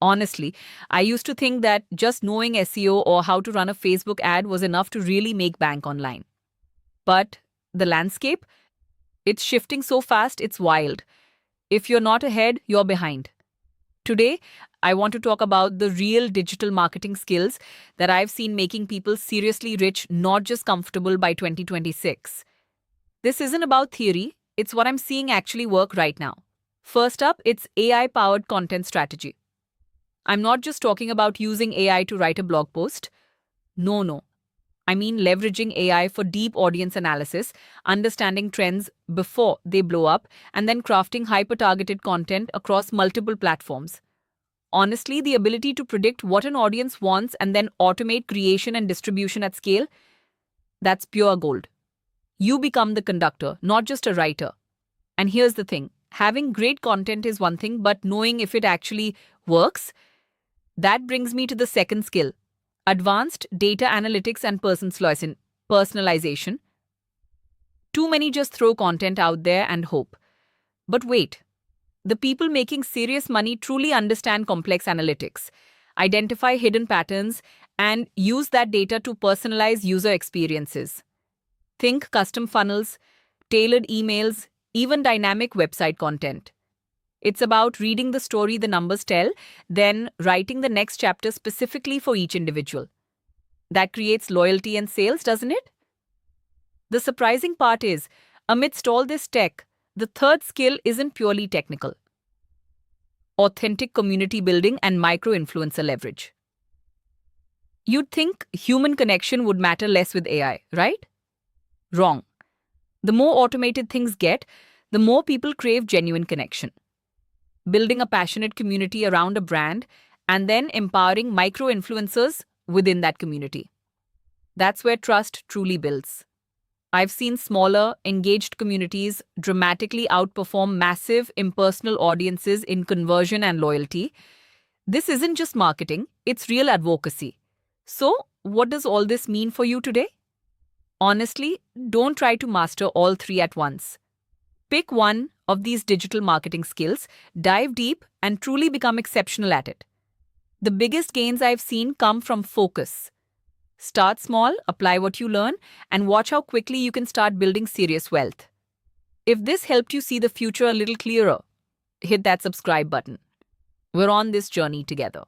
Honestly, I used to think that just knowing SEO or how to run a Facebook ad was enough to really make bank online. But the landscape, it's shifting so fast, it's wild. If you're not ahead, you're behind. Today, I want to talk about the real digital marketing skills that I've seen making people seriously rich, not just comfortable by 2026. This isn't about theory, it's what I'm seeing actually work right now. First up, it's AI powered content strategy. I'm not just talking about using AI to write a blog post. No, no. I mean leveraging AI for deep audience analysis, understanding trends before they blow up, and then crafting hyper targeted content across multiple platforms. Honestly, the ability to predict what an audience wants and then automate creation and distribution at scale, that's pure gold. You become the conductor, not just a writer. And here's the thing, having great content is one thing, but knowing if it actually works, that brings me to the second skill, advanced data analytics and personalization. Too many just throw content out there and hope. But wait, the people making serious money truly understand complex analytics, identify hidden patterns, and use that data to personalize user experiences. Think custom funnels, tailored emails, even dynamic website content. It's about reading the story the numbers tell, then writing the next chapter specifically for each individual. That creates loyalty and sales, doesn't it? The surprising part is, amidst all this tech, the third skill isn't purely technical. Authentic community building and micro-influencer leverage. You'd think human connection would matter less with AI, right? Wrong. The more automated things get, the more people crave genuine connection. Building a passionate community around a brand, and then empowering micro-influencers within that community. That's where trust truly builds. I've seen smaller, engaged communities dramatically outperform massive, impersonal audiences in conversion and loyalty. This isn't just marketing, it's real advocacy. So, what does all this mean for you today? Honestly, don't try to master all three at once. Pick one of these digital marketing skills, dive deep, and truly become exceptional at it. The biggest gains I've seen come from focus. Start small, apply what you learn, and watch how quickly you can start building serious wealth. If this helped you see the future a little clearer, hit that subscribe button. We're on this journey together.